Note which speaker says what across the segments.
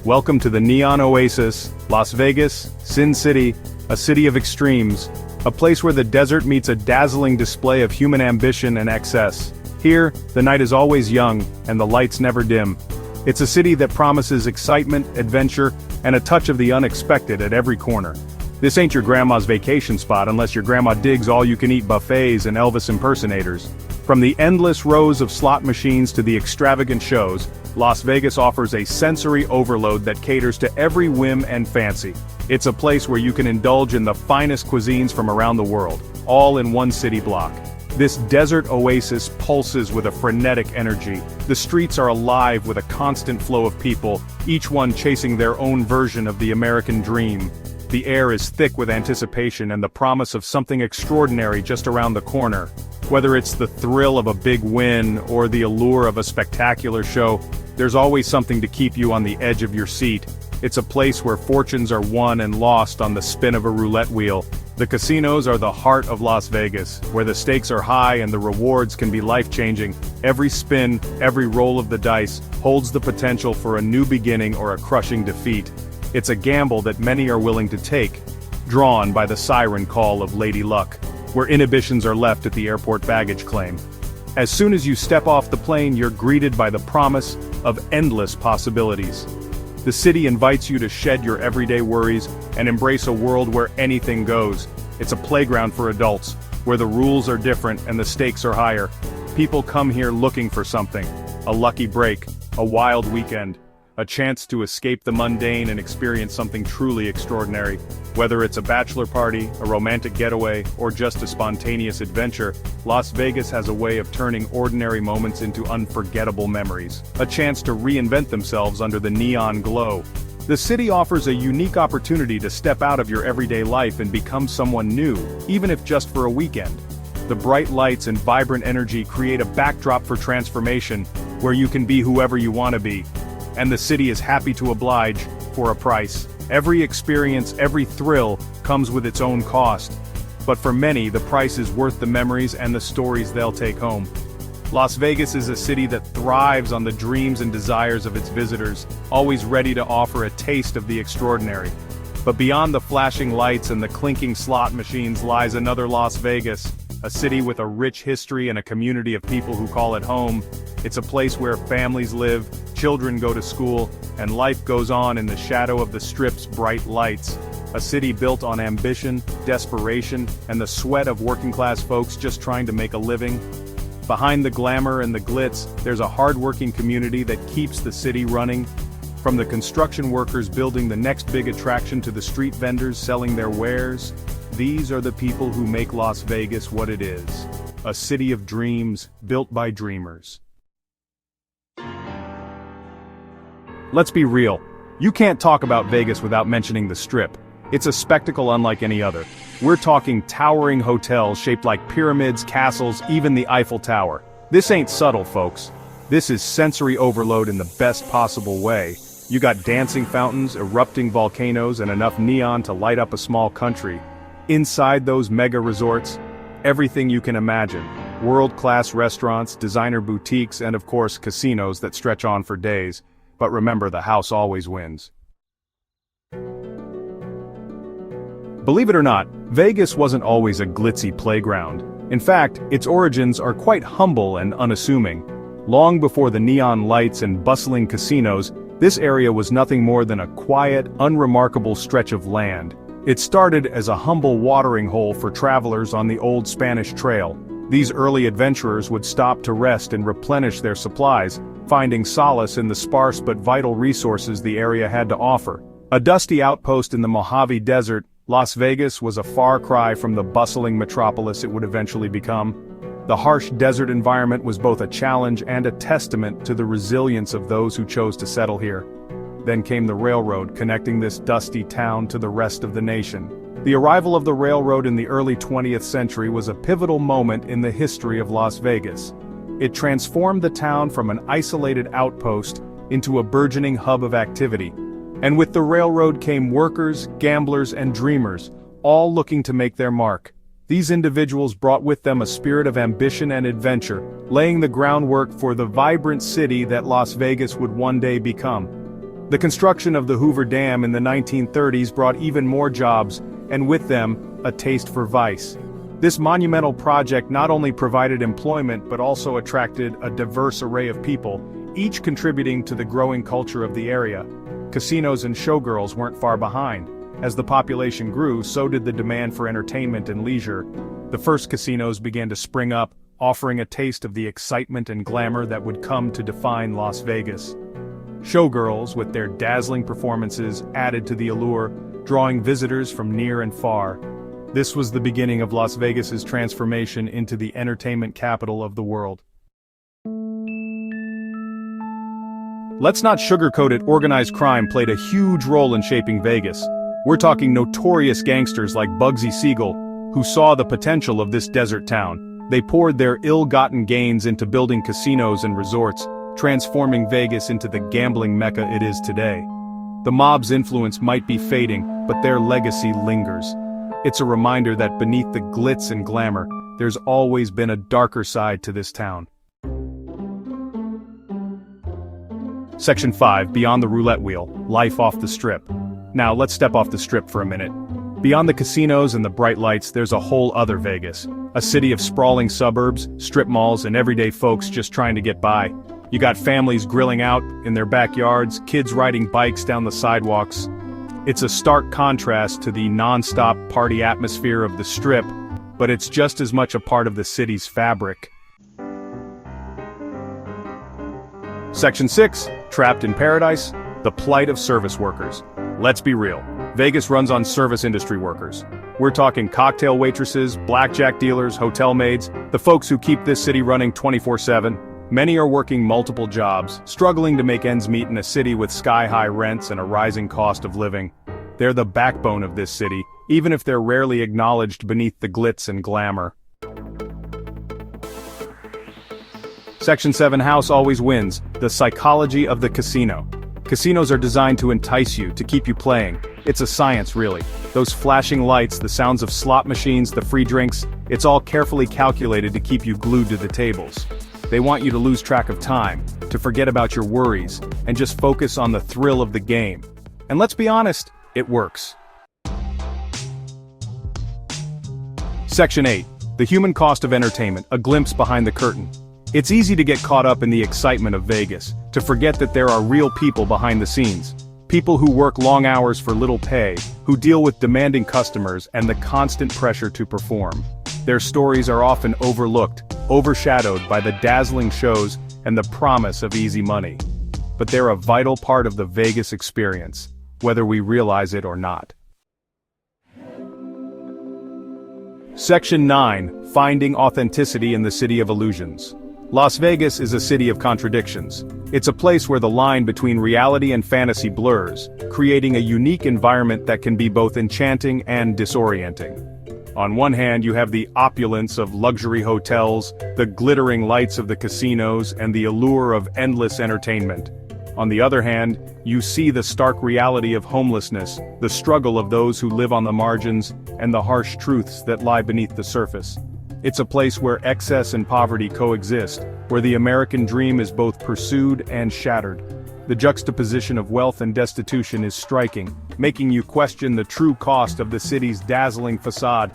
Speaker 1: Welcome to the Neon Oasis, Las Vegas, Sin City, a city of extremes, a place where the desert meets a dazzling display of human ambition and excess. Here, the night is always young, and the lights never dim. It's a city that promises excitement, adventure, and a touch of the unexpected at every corner. This ain't your grandma's vacation spot unless your grandma digs all-you-can-eat buffets and Elvis impersonators. From the endless rows of slot machines to the extravagant shows, Las Vegas offers a sensory overload that caters to every whim and fancy. It's a place where you can indulge in the finest cuisines from around the world, all in one city block. This desert oasis pulses with a frenetic energy. The streets are alive with a constant flow of people, each one chasing their own version of the American dream. The air is thick with anticipation and the promise of something extraordinary just around the corner. Whether it's the thrill of a big win or the allure of a spectacular show, there's always something to keep you on the edge of your seat. It's a place where fortunes are won and lost on the spin of a roulette wheel. The casinos are the heart of Las Vegas, where the stakes are high and the rewards can be life-changing. Every spin, every roll of the dice, holds the potential for a new beginning or a crushing defeat. It's a gamble that many are willing to take, drawn by the siren call of Lady Luck, where inhibitions are left at the airport baggage claim. As soon as you step off the plane, you're greeted by the promise of endless possibilities. The city invites you to shed your everyday worries and embrace a world where anything goes. It's a playground for adults, where the rules are different and the stakes are higher. People come here looking for something: a lucky break, a wild weekend, a chance to escape the mundane and experience something truly extraordinary. Whether it's a bachelor party, a romantic getaway, or just a spontaneous adventure, Las Vegas has a way of turning ordinary moments into unforgettable memories. A chance to reinvent themselves under the neon glow. The city offers a unique opportunity to step out of your everyday life and become someone new, even if just for a weekend. The bright lights and vibrant energy create a backdrop for transformation, where you can be whoever you want to be. And the city is happy to oblige, for a price. Every experience, every thrill, comes with its own cost. But for many, the price is worth the memories and the stories they'll take home. Las Vegas is a city that thrives on the dreams and desires of its visitors, always ready to offer a taste of the extraordinary. But beyond the flashing lights and the clinking slot machines lies another Las Vegas, a city with a rich history and a community of people who call it home. It's a place where families live, children go to school, and life goes on in the shadow of the Strip's bright lights. A city built on ambition, desperation, and the sweat of working-class folks just trying to make a living. Behind the glamour and the glitz, there's a hard-working community that keeps the city running. From the construction workers building the next big attraction to the street vendors selling their wares, these are the people who make Las Vegas what it is. A city of dreams, built by dreamers. Let's be real. You can't talk about Vegas without mentioning the Strip. It's a spectacle unlike any other. We're talking towering hotels shaped like pyramids, castles, even the Eiffel Tower. This ain't subtle, folks. This is sensory overload in the best possible way. You got dancing fountains, erupting volcanoes, and enough neon to light up a small country. Inside those mega resorts, everything you can imagine. World-class restaurants, designer boutiques, and of course casinos that stretch on for days. But remember, the house always wins. Believe it or not, Vegas wasn't always a glitzy playground. In fact, its origins are quite humble and unassuming. Long before the neon lights and bustling casinos, this area was nothing more than a quiet, unremarkable stretch of land. It started as a humble watering hole for travelers on the old Spanish Trail. These early adventurers would stop to rest and replenish their supplies, finding solace in the sparse but vital resources the area had to offer. A dusty outpost in the Mojave Desert, Las Vegas was a far cry from the bustling metropolis it would eventually become. The harsh desert environment was both a challenge and a testament to the resilience of those who chose to settle here. Then came the railroad connecting this dusty town to the rest of the nation. The arrival of the railroad in the early 20th century was a pivotal moment in the history of Las Vegas. It transformed the town from an isolated outpost into a burgeoning hub of activity. And with the railroad came workers, gamblers, and dreamers, all looking to make their mark. These individuals brought with them a spirit of ambition and adventure, laying the groundwork for the vibrant city that Las Vegas would one day become. The construction of the Hoover Dam in the 1930s brought even more jobs, and with them, a taste for vice. This monumental project not only provided employment but also attracted a diverse array of people, each contributing to the growing culture of the area. Casinos and showgirls weren't far behind. As the population grew, so did the demand for entertainment and leisure. The first casinos began to spring up, offering a taste of the excitement and glamour that would come to define Las Vegas. Showgirls, with their dazzling performances, added to the allure, drawing visitors from near and far. This was the beginning of Las Vegas's transformation into the entertainment capital of the world. Let's not sugarcoat it, organized crime played a huge role in shaping Vegas. We're talking notorious gangsters like Bugsy Siegel, who saw the potential of this desert town. They poured their ill-gotten gains into building casinos and resorts, transforming Vegas into the gambling mecca it is today. The mob's influence might be fading, but their legacy lingers. It's a reminder that beneath the glitz and glamour, there's always been a darker side to this town. Section 5, Beyond the Roulette Wheel, Life off the Strip. Now let's step off the Strip for a minute. Beyond the casinos and the bright lights, there's a whole other Vegas. A city of sprawling suburbs, strip malls, and everyday folks just trying to get by. You got families grilling out in their backyards, kids riding bikes down the sidewalks. It's a stark contrast to the non-stop party atmosphere of the Strip, but it's just as much a part of the city's fabric. Section 6, Trapped in Paradise, the plight of service workers. Let's be real, Vegas runs on service industry workers. We're talking cocktail waitresses, blackjack dealers, hotel maids, the folks who keep this city running 24/7. Many are working multiple jobs, struggling to make ends meet in a city with sky-high rents and a rising cost of living. They're the backbone of this city, even if they're rarely acknowledged beneath the glitz and glamour. Section 7, House Always Wins, the psychology of the casino. Casinos are designed to entice you, to keep you playing. It's a science, really. Those flashing lights, the sounds of slot machines, the free drinks, it's all carefully calculated to keep you glued to the tables. They want you to lose track of time, to forget about your worries, and just focus on the thrill of the game. And let's be honest, it works. Section 8, The Human Cost of Entertainment, a glimpse behind the curtain. It's easy to get caught up in the excitement of Vegas, to forget that there are real people behind the scenes. People who work long hours for little pay, who deal with demanding customers and the constant pressure to perform. Their stories are often overlooked, overshadowed by the dazzling shows and the promise of easy money. But they're a vital part of the Vegas experience, whether we realize it or not. Section 9, Finding Authenticity in the City of Illusions. Las Vegas is a city of contradictions. It's a place where the line between reality and fantasy blurs, creating a unique environment that can be both enchanting and disorienting. On one hand, you have the opulence of luxury hotels, the glittering lights of the casinos, and the allure of endless entertainment. On the other hand, you see the stark reality of homelessness, the struggle of those who live on the margins, and the harsh truths that lie beneath the surface. It's a place where excess and poverty coexist, where the American dream is both pursued and shattered. The juxtaposition of wealth and destitution is striking, making you question the true cost of the city's dazzling facade.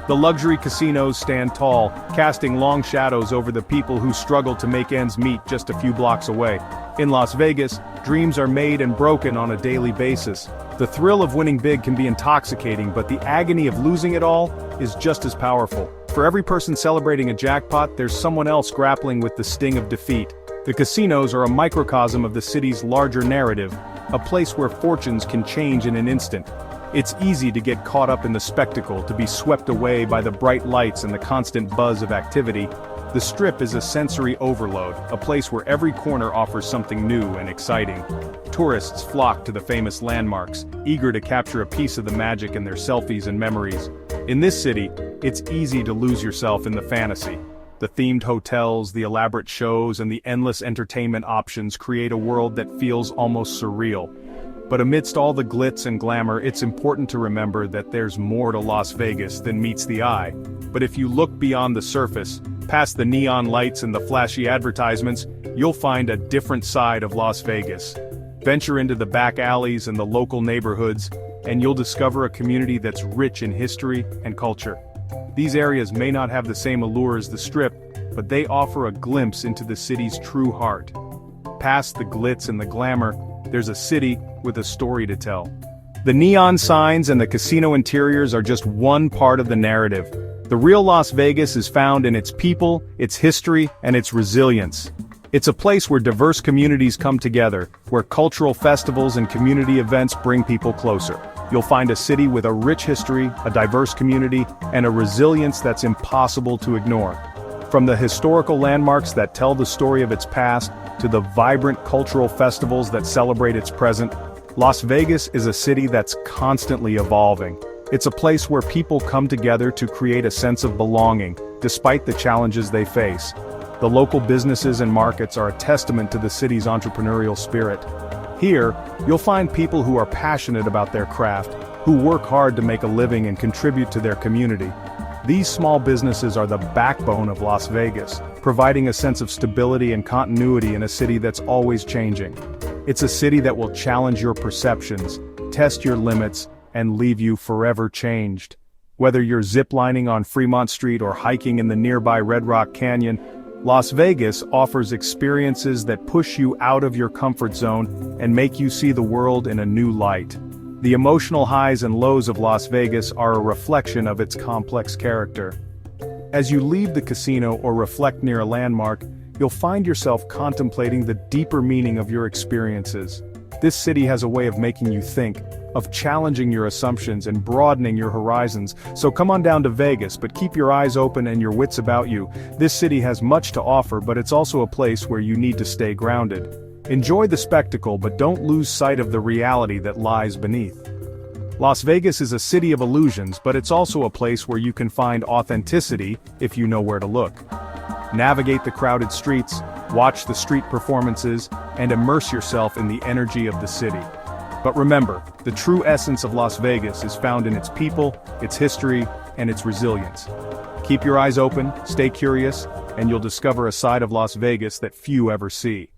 Speaker 1: The luxury casinos stand tall, casting long shadows over the people who struggle to make ends meet just a few blocks away. In Las Vegas, dreams are made and broken on a daily basis. The thrill of winning big can be intoxicating, but the agony of losing it all is just as powerful. For every person celebrating a jackpot, there's someone else grappling with the sting of defeat. The casinos are a microcosm of the city's larger narrative, a place where fortunes can change in an instant. It's easy to get caught up in the spectacle, to be swept away by the bright lights and the constant buzz of activity. The Strip is a sensory overload, a place where every corner offers something new and exciting. Tourists flock to the famous landmarks, eager to capture a piece of the magic in their selfies and memories. In this city, it's easy to lose yourself in the fantasy. The themed hotels, the elaborate shows, and the endless entertainment options create a world that feels almost surreal. But amidst all the glitz and glamour, it's important to remember that there's more to Las Vegas than meets the eye. But if you look beyond the surface, past the neon lights and the flashy advertisements, you'll find a different side of Las Vegas. Venture into the back alleys and the local neighborhoods, and you'll discover a community that's rich in history and culture. These areas may not have the same allure as the Strip, but they offer a glimpse into the city's true heart. Past the glitz and the glamour, there's a city with a story to tell. The neon signs and the casino interiors are just one part of the narrative. The real Las Vegas is found in its people, its history, and its resilience. It's a place where diverse communities come together, where cultural festivals and community events bring people closer. You'll find a city with a rich history, a diverse community, and a resilience that's impossible to ignore. From the historical landmarks that tell the story of its past, to the vibrant cultural festivals that celebrate its present, Las Vegas is a city that's constantly evolving. It's a place where people come together to create a sense of belonging, despite the challenges they face. The local businesses and markets are a testament to the city's entrepreneurial spirit. Here, you'll find people who are passionate about their craft, who work hard to make a living and contribute to their community. These small businesses are the backbone of Las Vegas, providing a sense of stability and continuity in a city that's always changing. It's a city that will challenge your perceptions, test your limits, and leave you forever changed. Whether you're ziplining on Fremont Street or hiking in the nearby Red Rock Canyon, Las Vegas offers experiences that push you out of your comfort zone and make you see the world in a new light. The emotional highs and lows of Las Vegas are a reflection of its complex character. As you leave the casino or reflect near a landmark, you'll find yourself contemplating the deeper meaning of your experiences. This city has a way of making you think, of challenging your assumptions and broadening your horizons, so come on down to Vegas, but keep your eyes open and your wits about you. This city has much to offer, but it's also a place where you need to stay grounded. Enjoy the spectacle, but don't lose sight of the reality that lies beneath. Las Vegas is a city of illusions, but it's also a place where you can find authenticity if you know where to look. Navigate the crowded streets, watch the street performances, and immerse yourself in the energy of the city. But remember, the true essence of Las Vegas is found in its people, its history, and its resilience. Keep your eyes open, stay curious, and you'll discover a side of Las Vegas that few ever see.